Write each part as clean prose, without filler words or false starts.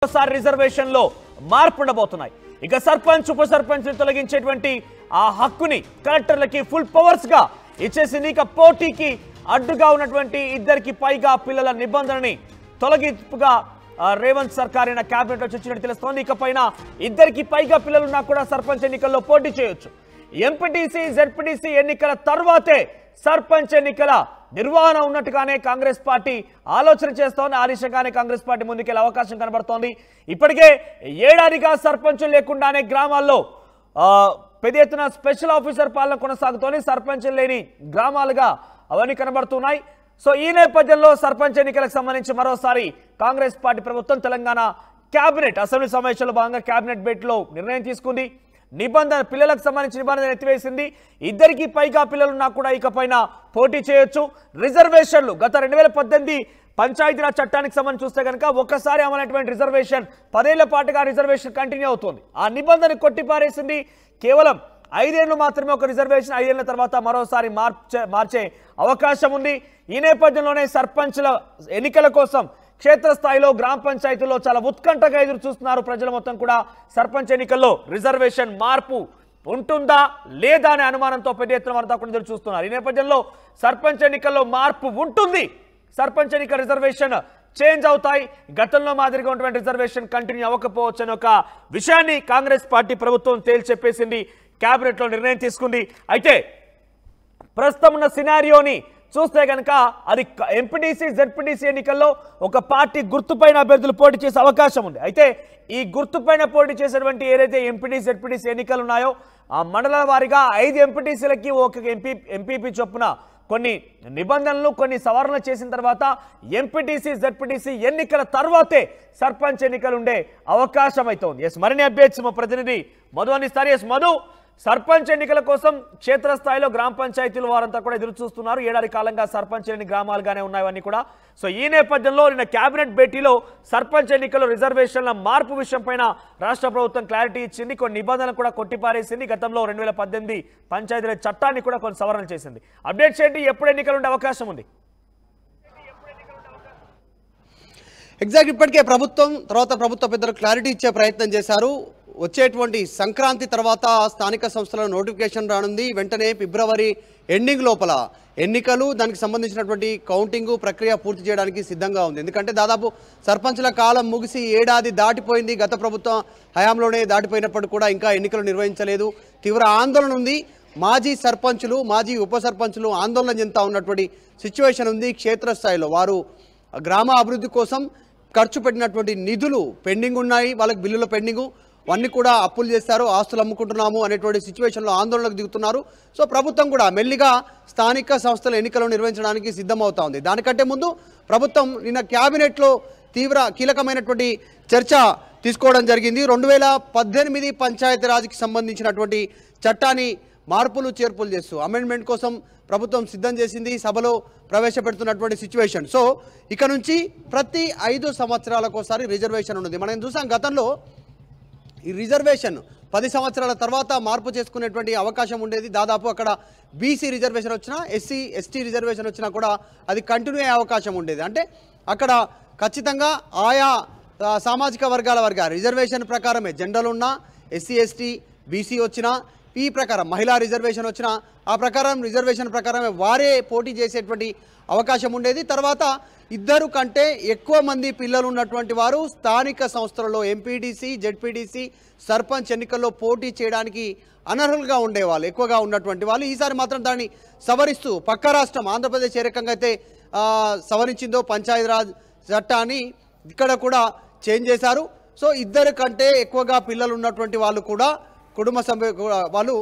మరోసారి రిజర్వేషన్ లో మార్పు ఉండబోతున్నాయి. ఇక సర్పంచ్ ఉప సర్పంచ్ తొలగించేటువంటి ఆ హక్కుని కలెక్టర్లకి ఫుల్ పవర్స్ గా ఇచ్చేసింది. ఇక పోటీకి అడ్డుగా ఉన్నటువంటి 2కి పైగా పిల్లల నిబంధనని తొలగింపుగా రేవంత్ సర్కార్ అయిన కేబినెట్ లో చర్చించినట్టు తెలుస్తోంది. ఇకపైన 2కి పైగా పిల్లలున్నా కూడా సర్పంచ్ ఎన్నికల్లో పోటీ చేయొచ్చు. ఎంపీటీసీ జెడ్పీటీసీ ఎన్నికల తర్వాతే సర్పంచ్ ఎన్నికల నిర్వహణ ఉన్నట్టుగానే కాంగ్రెస్ పార్టీ ఆలోచన చేస్తోంది. ఆ దిశగానే కాంగ్రెస్ పార్టీ ముందుకెళ్లే అవకాశం కనబడుతోంది. ఇప్పటికే ఏడాదిగా సర్పంచులు లేకుండానే గ్రామాల్లో పెద్ద ఎత్తున స్పెషల్ ఆఫీసర్ పాలన కొనసాగుతోంది. సర్పంచులు లేని గ్రామాలుగా అవన్నీ కనబడుతున్నాయి. సో ఈ నేపథ్యంలో సర్పంచ్ ఎన్నికలకు సంబంధించి మరోసారి కాంగ్రెస్ పార్టీ ప్రభుత్వం తెలంగాణ కేబినెట్ అసెంబ్లీ సమావేశంలో భాగంగా కేబినెట్ భేటీలో నిర్ణయం తీసుకుంది. పిల్లలకు సంబంధించిన నిబంధన ఎత్తివేసింది. 2కి పైగా పిల్లలున్నా కూడా ఇకపైన పోటీ చేయొచ్చు. రిజర్వేషన్లు గత 2018 పంచాయతీరాజ్ చట్టానికి సంబంధించి చూస్తే కనుక ఒక్కసారి అమలైనటువంటి రిజర్వేషన్ 10 ఏళ్ల పాటుగా రిజర్వేషన్ కంటిన్యూ అవుతుంది. ఆ నిబంధన కొట్టిపారేసింది. కేవలం 5 ఏళ్లు మాత్రమే ఒక రిజర్వేషన్, 5 ఏళ్ల తర్వాత మరోసారి మార్చే అవకాశం ఉంది. ఈ నేపథ్యంలోనే సర్పంచ్ల ఎన్నికల కోసం క్షేత్రస్థాయిలో గ్రామ పంచాయతీల్లో చాలా ఉత్కంఠగా ఎదురు చూస్తున్నారు ప్రజలు మొత్తం కూడా. సర్పంచ్ ఎన్నికల్లో రిజర్వేషన్ మార్పు ఉంటుందా లేదా అనే అనుమానంతో పెద్ద ఎత్తున వారంతా కూడా ఎదురు చూస్తున్నారు. ఈ నేపథ్యంలో సర్పంచ్ ఎన్నికల్లో మార్పు ఉంటుంది. సర్పంచ్ ఎన్నిక రిజర్వేషన్ చేంజ్ అవుతాయి. గతంలో మాదిరిగా ఉన్నటువంటి రిజర్వేషన్ కంటిన్యూ అవ్వకపోవచ్చు అనే ఒక విషయాన్ని కాంగ్రెస్ పార్టీ ప్రభుత్వం తేల్చెప్పేసింది. కేబినెట్ లో నిర్ణయం తీసుకుంది. అయితే ప్రస్తుతం ఉన్న సినారియోని చూస్తే కనుక అది ఎంపీటీసీ జెడ్పీటీసీ ఎన్నికల్లో ఒక పార్టీ గుర్తుపైన అభ్యర్థులు పోటీ చేసే అవకాశం ఉంది. అయితే ఈ గుర్తుపైన పోటీ చేసేటువంటి ఏదైతే ఎంపీటీసీ జెడ్పీటీసీ ఎన్నికలు ఉన్నాయో ఆ మండలాల వారీగా 5 ఎంపీటీసీలకి ఒక ఎంపీపీ చొప్పున కొన్ని నిబంధనలు కొన్ని సవరణలు చేసిన తర్వాత ఎంపీటీసీ జెడ్పీటీసీ ఎన్నికల తర్వాతే సర్పంచ్ ఎన్నికలు ఉండే అవకాశం అయితే ఉంది. ఎస్ మరిన్ని అప్డేట్స్ మా ప్రతినిధి మధు అందిస్తారు. ఎస్ మధు, సర్పంచ్ ఎన్నికల కోసం క్షేత్రస్థాయిలో గ్రామ పంచాయతీలు వారంతా కూడా ఎదురు చూస్తున్నారు. ఏడాది కాలంగా సర్పంచ్ లేని గ్రామాలుగానే ఉన్నాయని కూడా. సో ఈ నేపథ్యంలో నిన్న కేబినెట్ భేటీలో సర్పంచ్ ఎన్నికల్లో రిజర్వేషన్ల మార్పు విషయం పైన రాష్ట్ర ప్రభుత్వం క్లారిటీ ఇచ్చింది. కొన్ని నిబంధనలు కూడా కొట్టిపారేసింది. గతంలో 2018 పంచాయతీరాజ్ చట్టాన్ని కూడా కొన్ని సవరణలు చేసింది. అప్డేట్స్ ఏంటి? ఎప్పుడు ఎన్నికలు ఉండే అవకాశం ఉంది? ఎగ్జాక్ట్ ఇప్పటికే ప్రభుత్వ పెద్దలు క్లారిటీ ఇచ్చే ప్రయత్నం చేశారు. వచ్చేటువంటి సంక్రాంతి తర్వాత స్థానిక సంస్థల నోటిఫికేషన్ రానుంది. వెంటనే ఫిబ్రవరి ఎండింగ్ లోపల ఎన్నికలు దానికి సంబంధించినటువంటి కౌంటింగ్ ప్రక్రియ పూర్తి చేయడానికి సిద్ధంగా ఉంది. ఎందుకంటే దాదాపు సర్పంచుల కాలం ముగిసి ఏడాది దాటిపోయింది. గత ప్రభుత్వం హయాంలోనే దాటిపోయినప్పుడు కూడా ఇంకా ఎన్నికలు నిర్వహించలేదు. తీవ్ర ఆందోళన ఉంది. మాజీ సర్పంచులు మాజీ ఉప సర్పంచులు ఆందోళన చెందుతా ఉన్నటువంటి సిచ్యువేషన్ ఉంది. క్షేత్రస్థాయిలో వారు గ్రామ అభివృద్ధి కోసం ఖర్చు పెట్టినటువంటి నిధులు పెండింగ్ ఉన్నాయి. వాళ్ళకి బిల్లుల పెండింగు అన్నీ కూడా అప్పులు చేస్తారు, ఆస్తులు అమ్ముకుంటున్నాము అనేటువంటి సిచ్యువేషన్లో ఆందోళనకు దిగుతున్నారు. సో ప్రభుత్వం కూడా మెల్లిగా స్థానిక సంస్థల ఎన్నికలు నిర్వహించడానికి సిద్ధమవుతా ఉంది. దానికంటే ముందు ప్రభుత్వం నిన్న క్యాబినెట్లో కీలకమైనటువంటి చర్చ తీసుకోవడం జరిగింది. 2018 పంచాయతీరాజ్కి సంబంధించినటువంటి చట్టాన్ని మార్పులు చేర్పులు చేస్తూ అమెండ్మెంట్ కోసం ప్రభుత్వం సిద్ధం చేసింది. సభలో ప్రవేశపెడుతున్నటువంటి సిచ్యువేషన్. సో ఇక నుంచి ప్రతి 5 సంవత్సరాలకోసారి రిజర్వేషన్ ఉన్నది. మనం చూసాం గతంలో ఈ రిజర్వేషన్ 10 సంవత్సరాల తర్వాత మార్పు చేసుకునేటువంటి అవకాశం ఉండేది. దాదాపు అక్కడ బీసీ రిజర్వేషన్ వచ్చినా ఎస్సీ ఎస్టీ రిజర్వేషన్ వచ్చినా కూడా అది కంటిన్యూ అయ్యే అవకాశం ఉండేది. అంటే అక్కడ ఖచ్చితంగా ఆయా సామాజిక వర్గాల రిజర్వేషన్ ప్రకారమే జనరల్ ఉన్నా ఎస్సీ ఎస్టీ బీసీ వచ్చినా ఈ ప్రకారం మహిళా రిజర్వేషన్ వచ్చినా ఆ ప్రకారం రిజర్వేషన్ ప్రకారమే వారే పోటీ చేసేటువంటి అవకాశం ఉండేది. తర్వాత 2 కంటే ఎక్కువ మంది పిల్లలు ఉన్నటువంటి వారు స్థానిక సంస్థలలో ఎంపీటీసీ జెడ్పీటీసీ సర్పంచ్ ఎన్నికల్లో పోటీ చేయడానికి అనర్హులుగా ఉండేవాళ్ళు, ఎక్కువగా ఉన్నటువంటి వాళ్ళు. ఈసారి మాత్రం దాన్ని సవరిస్తూ పక్క రాష్ట్రం ఆంధ్రప్రదేశ్ ఏ రకంగా అయితే సవరించిందో పంచాయతీరాజ్ చట్టాన్ని ఇక్కడ కూడా చేంజ్ చేశారు. సో 2 కంటే ఎక్కువగా పిల్లలు ఉన్నటువంటి వాళ్ళు కూడా కుటుంబ సభ్యు వాళ్ళు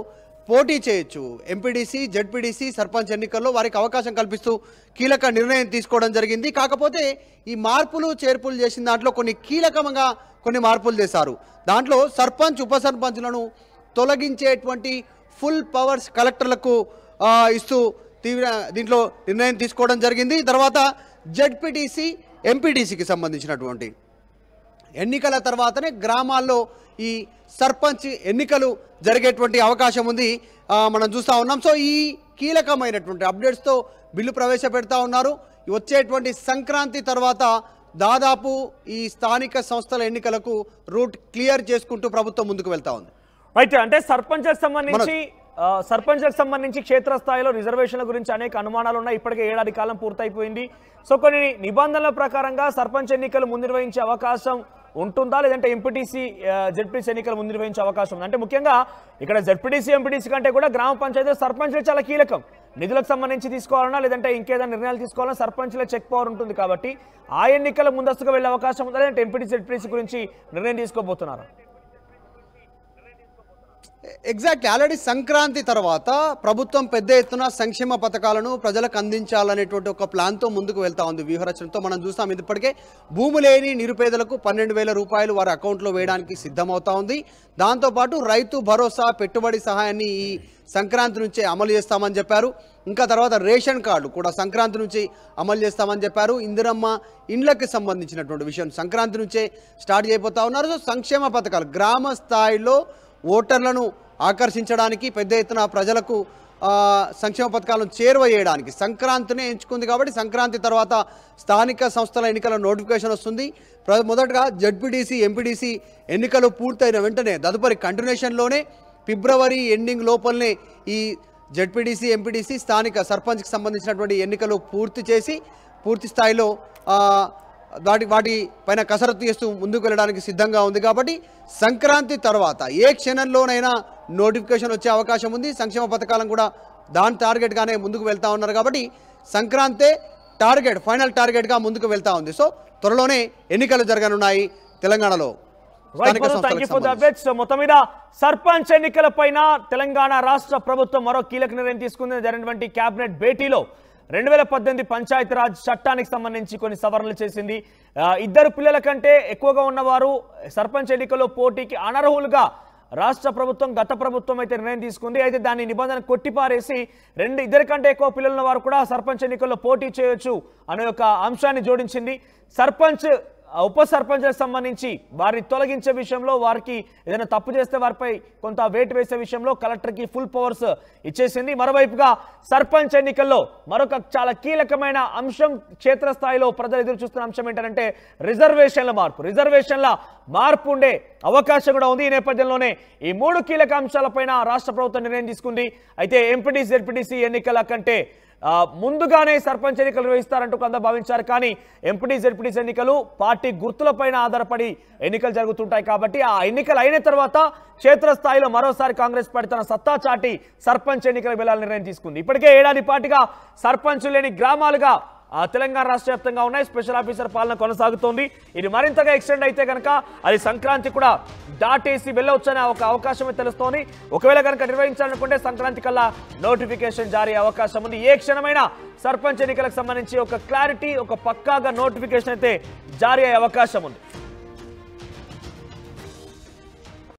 పోటీ చేయొచ్చు. ఎంపీడీసీ జెడ్పీడీసీ సర్పంచ్ ఎన్నికల్లో వారికి అవకాశం కల్పిస్తూ కీలక నిర్ణయం తీసుకోవడం జరిగింది. కాకపోతే ఈ మార్పులు చేర్పులు చేసిన దాంట్లో కీలకంగా కొన్ని మార్పులు చేశారు. దాంట్లో సర్పంచ్ ఉప సర్పంచ్లను తొలగించేటువంటి ఫుల్ పవర్స్ కలెక్టర్లకు ఇస్తూ దీంట్లో నిర్ణయం తీసుకోవడం జరిగింది. తర్వాత జెడ్పీటీసీ ఎంపీడీసీకి సంబంధించినటువంటి ఎన్నికల తర్వాతనే గ్రామాల్లో ఈ సర్పంచ్ ఎన్నికలు జరిగేటువంటి అవకాశం ఉంది, మనం చూస్తూ ఉన్నాం. సో ఈ కీలకమైనటువంటి అప్డేట్స్తో బిల్లు ప్రవేశపెడతా ఉన్నారు. వచ్చేటువంటి సంక్రాంతి తర్వాత దాదాపు ఈ స్థానిక సంస్థల ఎన్నికలకు రూట్ క్లియర్ చేసుకుంటూ ప్రభుత్వం ముందుకు వెళ్తా ఉంది. అయితే అంటే సర్పంచ్లకు సంబంధించి క్షేత్రస్థాయిలో రిజర్వేషన్ల గురించి అనేక అనుమానాలు ఉన్నాయి. ఇప్పటికే ఏడాది కాలం పూర్తయిపోయింది. సో కొన్ని నిబంధనల ప్రకారంగా సర్పంచ్ ఎన్నికలు ముందు నిర్వహించే అవకాశం ఉంటుందా, లేదంటే ఎంపీటీసీ జెడ్పీటీసీ ఎన్నికలు ముందు నిర్వహించే అవకాశం ఉంది? అంటే ముఖ్యంగా ఇక్కడ జెడ్పీటీసీ ఎంపీటీసీ కంటే కూడా గ్రామ పంచాయతీ సర్పంచ్లే చాలా కీలకం. నిధులకు సంబంధించి తీసుకోవాలన్నా లేదంటే ఇంకేదైనా నిర్ణయాలు తీసుకోవాలన్నా సర్పంచ్లే చెక్ పవర్ ఉంటుంది కాబట్టి ఆ ఎన్నికల ముందస్తుగా వెళ్ళే అవకాశం ఉందా, లేదంటే ఎంపీటీసీ జెడ్పీటీసీ గురించి నిర్ణయం తీసుకోబోతున్నారా? ఎగ్జాక్ట్లీ ఆల్రెడీ సంక్రాంతి తర్వాత ప్రభుత్వం పెద్ద ఎత్తున సంక్షేమ పథకాలను ప్రజలకు అందించాలనేటువంటి ఒక ప్లాన్తో ముందుకు వెళ్తా ఉంది. వ్యూహరచనతో మనం చూస్తాం. ఇప్పటికే భూమి లేని నిరుపేదలకు 12,000 రూపాయలు వారి అకౌంట్లో వేయడానికి సిద్ధమవుతా ఉంది. దాంతోపాటు రైతు భరోసా పెట్టుబడి సహాయాన్ని ఈ సంక్రాంతి నుంచే అమలు చేస్తామని చెప్పారు. ఇంకా తర్వాత రేషన్ కార్డు కూడా సంక్రాంతి నుంచి అమలు చేస్తామని చెప్పారు. ఇందిరమ్మ ఇండ్లకు సంబంధించినటువంటి విషయం సంక్రాంతి నుంచే స్టార్ట్ చేయబోతా ఉన్నారు. సో సంక్షేమ పథకాలు గ్రామ స్థాయిలో ఓటర్లను ఆకర్షించడానికి, పెద్ద ఎత్తున ప్రజలకు సంక్షేమ పథకాలను చేరువ చేయడానికి సంక్రాంతినే ఎంచుకుంది. కాబట్టి సంక్రాంతి తర్వాత స్థానిక సంస్థల ఎన్నికల నోటిఫికేషన్ వస్తుంది. మొదటగా జెడ్పీటీసీ ఎంపీటీసీ ఎన్నికలు పూర్తయిన వెంటనే తదుపరి కంటిన్యూషన్లోనే ఫిబ్రవరి ఎండింగ్ లోపలనే ఈ జెడ్పీటీసీ ఎంపీటీసీ స్థానిక సర్పంచ్కి సంబంధించినటువంటి ఎన్నికలు పూర్తి చేసి పూర్తి స్థాయిలో వాటి పైన కసరత్తు చేస్తూ ముందుకు వెళ్ళడానికి సిద్ధంగా ఉంది. కాబట్టి సంక్రాంతి తర్వాత ఏ క్షణంలోనైనా నోటిఫికేషన్ వచ్చే అవకాశం ఉంది. సంక్షేమ పథకాలను కూడా దాని టార్గెట్గానే ముందుకు వెళ్తా ఉన్నారు. కాబట్టి సంక్రాంతే టార్గెట్, ఫైనల్ టార్గెట్గా ముందుకు వెళ్తా ఉంది. సో త్వరలోనే ఎన్నికలు జరగనున్నాయి తెలంగాణలో. మొత్తం మీద సర్పంచ్ ఎన్నికల పైన తెలంగాణ రాష్ట్ర ప్రభుత్వం మరో కీలక నిర్ణయం తీసుకుంది. జరిగినటువంటి కేబినెట్ భేటీలో 2018 పంచాయతీరాజ్ చట్టానికి సంబంధించి కొన్ని సవరణలు చేసింది. 2 పిల్లల కంటే ఎక్కువగా ఉన్నవారు సర్పంచ్ ఎన్నికల్లో పోటీకి అనర్హులుగా రాష్ట్ర ప్రభుత్వం గత ప్రభుత్వం అయితే నిర్ణయం తీసుకుంది. అయితే దాని నిబంధన కొట్టిపారేసి 2 కంటే ఎక్కువ పిల్లలున్న వారు కూడా సర్పంచ్ ఎన్నికల్లో పోటీ చేయొచ్చు అనే ఒక అంశాన్ని జోడించింది. సర్పంచ్ ఉప సర్పంచ్లకు సంబంధించి వారిని తొలగించే విషయంలో, వారికి ఏదైనా తప్పు చేస్తే వారిపై కొంత వేటు వేసే విషయంలో కలెక్టర్కి ఫుల్ పవర్స్ ఇచ్చేసింది. మరోవైపుగా సర్పంచ్ ఎన్నికల్లో మరొక చాలా కీలకమైన అంశం, క్షేత్రస్థాయిలో ప్రజలు ఎదురు చూస్తున్న అంశం ఏంటంటే రిజర్వేషన్ల మార్పు ఉండే అవకాశం కూడా ఉంది. ఈ నేపథ్యంలోనే ఈ 3 కీలక అంశాలపైన రాష్ట్ర ప్రభుత్వం నిర్ణయం తీసుకుంది. అయితే ఎంపీటీసీ జెడ్పీటీసీ ఎన్నికల కంటే ముందుగానే సర్పంచ్ ఎన్నికలు నిర్వహిస్తారంటూ కొంత భావించారు. కానీ ఎంపీటీ జెడ్పీటీసీ ఎన్నికలు పార్టీ గుర్తులపైన ఆధారపడి ఎన్నికలు జరుగుతుంటాయి. కాబట్టి ఆ ఎన్నికలు అయిన తర్వాత క్షేత్రస్థాయిలో మరోసారి కాంగ్రెస్ పార్టీ తన సత్తా చాటి సర్పంచ్ ఎన్నికలకు వెళ్లాలని నిర్ణయం తీసుకుంది. ఇప్పటికే ఏడాది పాటుగా సర్పంచ్ లేని గ్రామాలుగా తెలంగాణ రాష్ట్ర వ్యాప్తంగా ఉన్నాయి. స్పెషల్ ఆఫీసర్ పాలన కొనసాగుతోంది. ఇది మరింతగా ఎక్స్టెండ్ అయితే కనుక అది సంక్రాంతి కూడా దాటేసి వెళ్ళవచ్చనే ఒక అవకాశమే తెలుస్తోంది. ఒకవేళ కనుక నిర్వహించాలనుకుంటే సంక్రాంతి కల్లా నోటిఫికేషన్ జారీ అవకాశం ఉంది. ఏ క్షణమైనా సర్పంచ్ ఎన్నికలకు సంబంధించి ఒక క్లారిటీ, ఒక పక్కాగా నోటిఫికేషన్ అయితే జారీ అయ్యే అవకాశం ఉంది.